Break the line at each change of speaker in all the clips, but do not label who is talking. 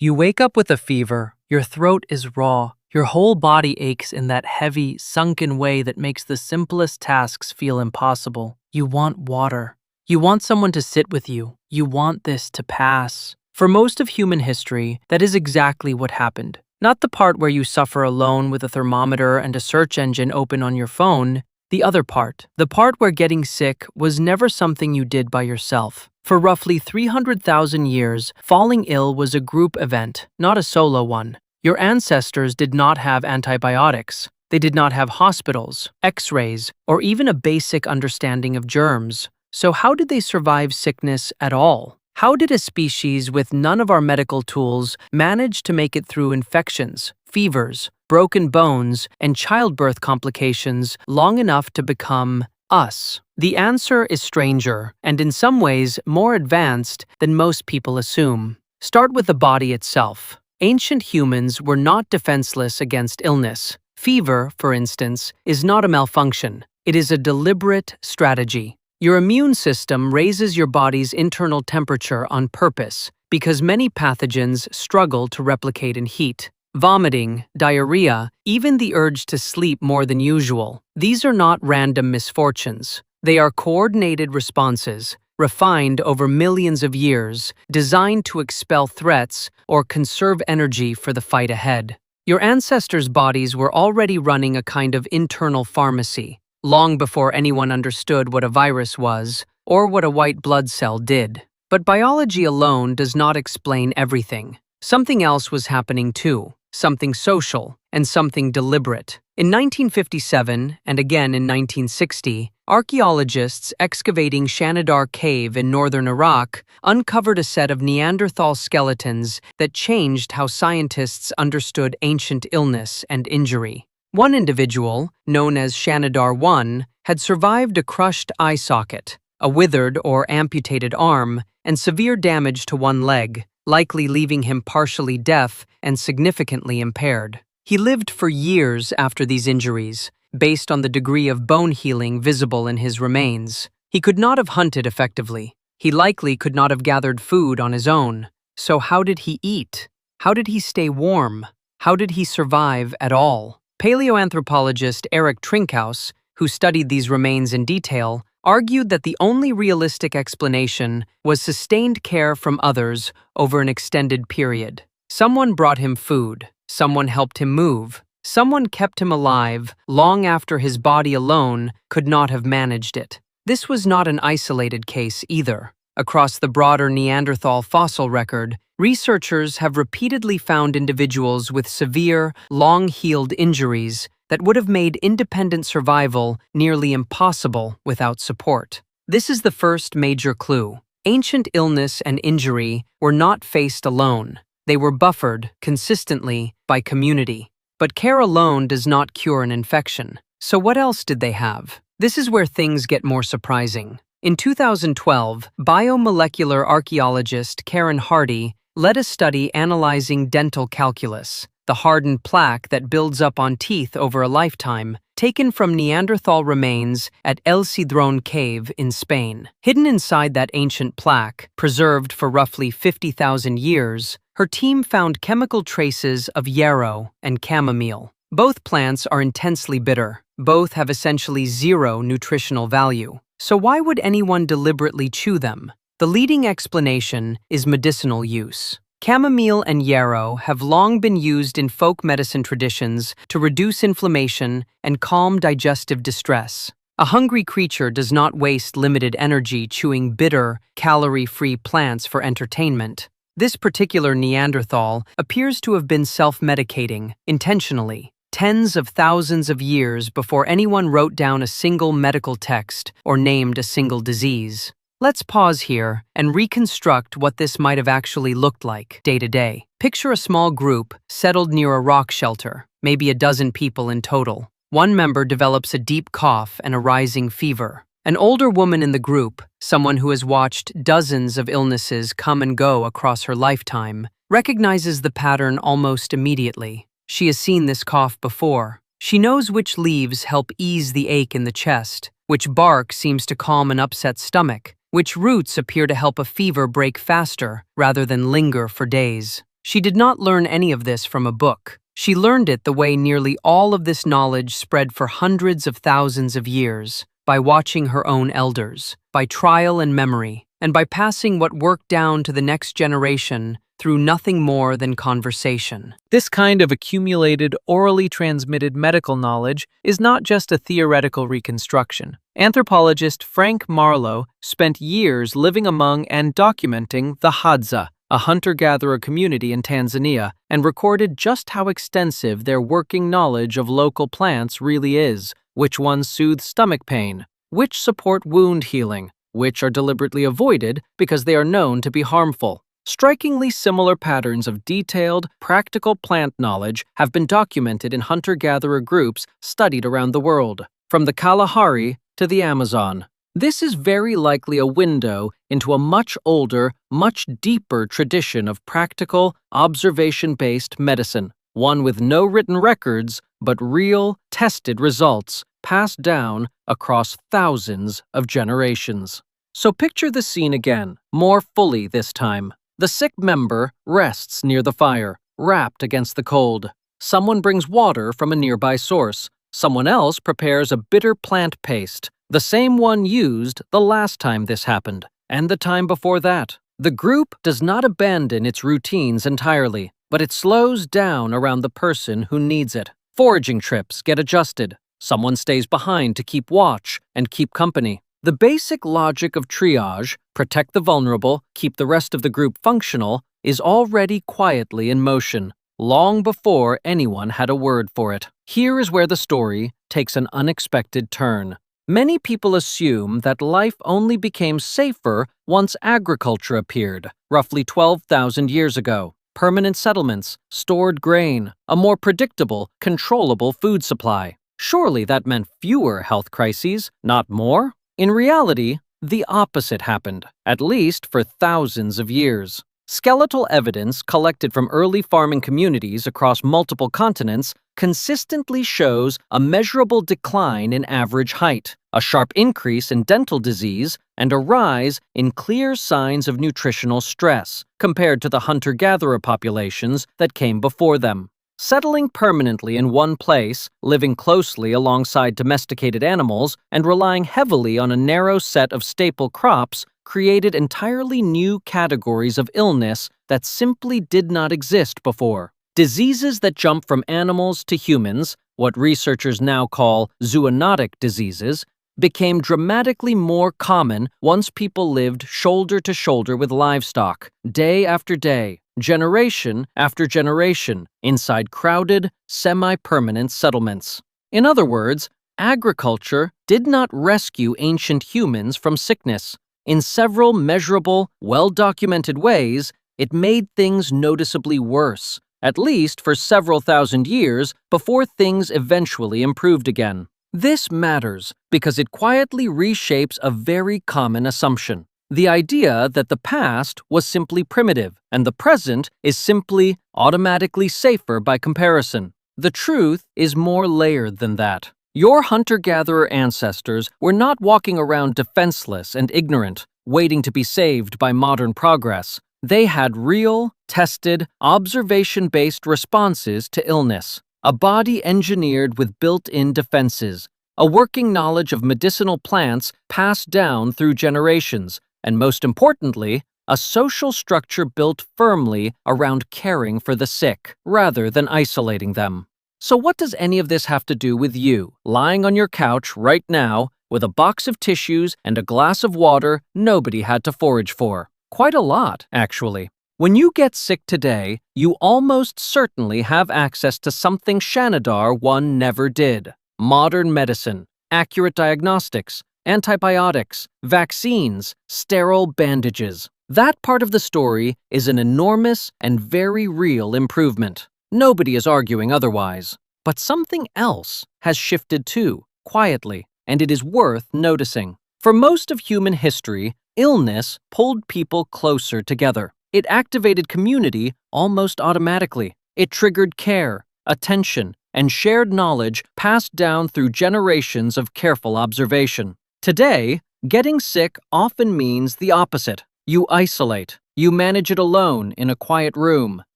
You wake up with a fever, your throat is raw, your whole body aches in that heavy, sunken way that makes the simplest tasks feel impossible. You want water. You want someone to sit with you. You want this to pass. For most of human history, that is exactly what happened. Not the part where you suffer alone with a thermometer and a search engine open on your phone. The other part, the part where getting sick was never something you did by yourself. For roughly 300,000 years, falling ill was a group event, not a solo one. Your ancestors did not have antibiotics. They did not have hospitals, x-rays, or even a basic understanding of germs. So how did they survive sickness at all? How did a species with none of our medical tools manage to make it through infections, fevers, broken bones, and childbirth complications long enough to become us? The answer is stranger, and in some ways more advanced than most people assume. Start with the body itself. Ancient humans were not defenseless against illness. Fever, for instance, is not a malfunction. It is a deliberate strategy. Your immune system raises your body's internal temperature on purpose because many pathogens struggle to replicate in heat. Vomiting, diarrhea, even the urge to sleep more than usual. These are not random misfortunes. They are coordinated responses, refined over millions of years, designed to expel threats or conserve energy for the fight ahead. Your ancestors' bodies were already running a kind of internal pharmacy, long before anyone understood what a virus was or what a white blood cell did. But biology alone does not explain everything. Something else was happening too, something social and something deliberate. In 1957, and again in 1960, archaeologists excavating Shanidar Cave in northern Iraq uncovered a set of Neanderthal skeletons that changed how scientists understood ancient illness and injury. One individual, known as Shanidar I, had survived a crushed eye socket, a withered or amputated arm, and severe damage to one leg, likely leaving him partially deaf and significantly impaired. He lived for years after these injuries, based on the degree of bone healing visible in his remains. He could not have hunted effectively. He likely could not have gathered food on his own. So how did he eat? How did he stay warm? How did he survive at all? Paleoanthropologist Eric Trinkhaus, who studied these remains in detail, argued that the only realistic explanation was sustained care from others over an extended period. Someone brought him food, someone helped him move, someone kept him alive long after his body alone could not have managed it. This was not an isolated case either. Across the broader Neanderthal fossil record, researchers have repeatedly found individuals with severe, long-healed injuries that would have made independent survival nearly impossible without support. This is the first major clue. Ancient illness and injury were not faced alone. They were buffered, consistently, by community. But care alone does not cure an infection. So what else did they have? This is where things get more surprising. In 2012, biomolecular archaeologist Karen Hardy led a study analyzing dental calculus, the hardened plaque that builds up on teeth over a lifetime, taken from Neanderthal remains at El Cidrón Cave in Spain. Hidden inside that ancient plaque, preserved for roughly 50,000 years, her team found chemical traces of yarrow and chamomile. Both plants are intensely bitter. Both have essentially zero nutritional value. So why would anyone deliberately chew them? The leading explanation is medicinal use. Chamomile and yarrow have long been used in folk medicine traditions to reduce inflammation and calm digestive distress. A hungry creature does not waste limited energy chewing bitter, calorie-free plants for entertainment. This particular Neanderthal appears to have been self-medicating, intentionally, tens of thousands of years before anyone wrote down a single medical text or named a single disease. Let's pause here and reconstruct what this might have actually looked like day to day. Picture a small group settled near a rock shelter, maybe a dozen people in total. One member develops a deep cough and a rising fever. An older woman in the group, someone who has watched dozens of illnesses come and go across her lifetime, recognizes the pattern almost immediately. She has seen this cough before. She knows which leaves help ease the ache in the chest, which bark seems to calm an upset stomach, which roots appear to help a fever break faster rather than linger for days. She did not learn any of this from a book. She learned it the way nearly all of this knowledge spread for hundreds of thousands of years, by watching her own elders, by trial and memory, and by passing what worked down to the next generation through nothing more than conversation.
This kind of accumulated, orally transmitted medical knowledge is not just a theoretical reconstruction. Anthropologist Frank Marlowe spent years living among and documenting the Hadza, a hunter-gatherer community in Tanzania, and recorded just how extensive their working knowledge of local plants really is, which ones soothe stomach pain, which support wound healing, which are deliberately avoided because they are known to be harmful. Strikingly similar patterns of detailed, practical plant knowledge have been documented in hunter-gatherer groups studied around the world, from the Kalahari to the Amazon. This is very likely a window into a much older, much deeper tradition of practical, observation-based medicine, one with no written records, but real, tested results passed down across thousands of generations. So picture the scene again, more fully this time. The sick member rests near the fire, wrapped against the cold. Someone brings water from a nearby source. Someone else prepares a bitter plant paste, the same one used the last time this happened, and the time before that. The group does not abandon its routines entirely, but it slows down around the person who needs it. Foraging trips get adjusted. Someone stays behind to keep watch and keep company. The basic logic of triage, protect the vulnerable, keep the rest of the group functional, is already quietly in motion, long before anyone had a word for it. Here is where the story takes an unexpected turn. Many people assume that life only became safer once agriculture appeared, roughly 12,000 years ago. Permanent settlements, stored grain, a more predictable, controllable food supply. Surely that meant fewer health crises, not more? In reality, the opposite happened, at least for thousands of years. Skeletal evidence collected from early farming communities across multiple continents consistently shows a measurable decline in average height, a sharp increase in dental disease, and a rise in clear signs of nutritional stress compared to the hunter-gatherer populations that came before them. Settling permanently in one place, living closely alongside domesticated animals, and relying heavily on a narrow set of staple crops created entirely new categories of illness that simply did not exist before. Diseases that jump from animals to humans, what researchers now call zoonotic diseases, became dramatically more common once people lived shoulder to shoulder with livestock, day after day, generation after generation, inside crowded, semi-permanent settlements. In other words, agriculture did not rescue ancient humans from sickness. In several measurable, well-documented ways, it made things noticeably worse, at least for several thousand years before things eventually improved again. This matters because it quietly reshapes a very common assumption. The idea that the past was simply primitive and the present is simply automatically safer by comparison. The truth is more layered than that. Your hunter-gatherer ancestors were not walking around defenseless and ignorant, waiting to be saved by modern progress. They had real, tested, observation-based responses to illness, a body engineered with built-in defenses, a working knowledge of medicinal plants passed down through generations, and most importantly, a social structure built firmly around caring for the sick, rather than isolating them. So what does any of this have to do with you, lying on your couch right now, with a box of tissues and a glass of water nobody had to forage for? Quite a lot, actually. When you get sick today, you almost certainly have access to something Shanidar 1 never did. Modern medicine, accurate diagnostics, antibiotics, vaccines, sterile bandages. That part of the story is an enormous and very real improvement. Nobody is arguing otherwise. But something else has shifted too, quietly, and it is worth noticing. For most of human history, illness pulled people closer together. It activated community almost automatically. It triggered care, attention, and shared knowledge passed down through generations of careful observation. Today, getting sick often means the opposite. You isolate. You manage it alone in a quiet room,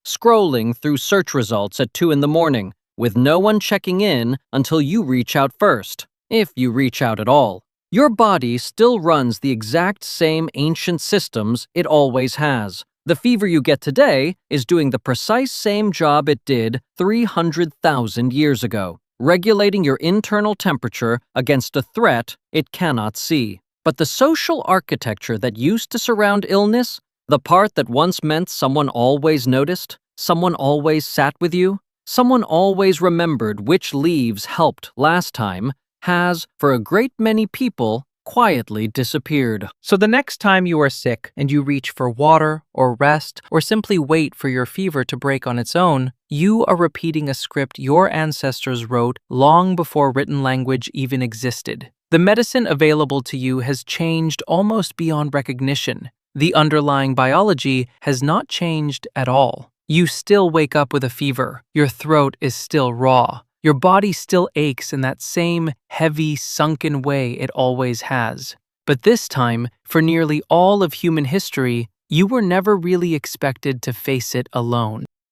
scrolling through search results at 2 in the morning, with no one checking in until you reach out first, if you reach out at all. Your body still runs the exact same ancient systems it always has. The fever you get today is doing the precise same job it did 300,000 years ago, regulating your internal temperature against a threat it cannot see. But the social architecture that used to surround illness, the part that once meant someone always noticed, someone always sat with you, someone always remembered which leaves helped last time, has, for a great many people, quietly disappeared.
So the next time you are sick and you reach for water or rest or simply wait for your fever to break on its own, you are repeating a script your ancestors wrote long before written language even existed. The medicine available to you has changed almost beyond recognition. The underlying biology has not changed at all. You still wake up with a fever. Your throat is still raw. Your body still aches in that same heavy, sunken way it always has. But this time, for nearly all of human history, you were never really expected to face it alone.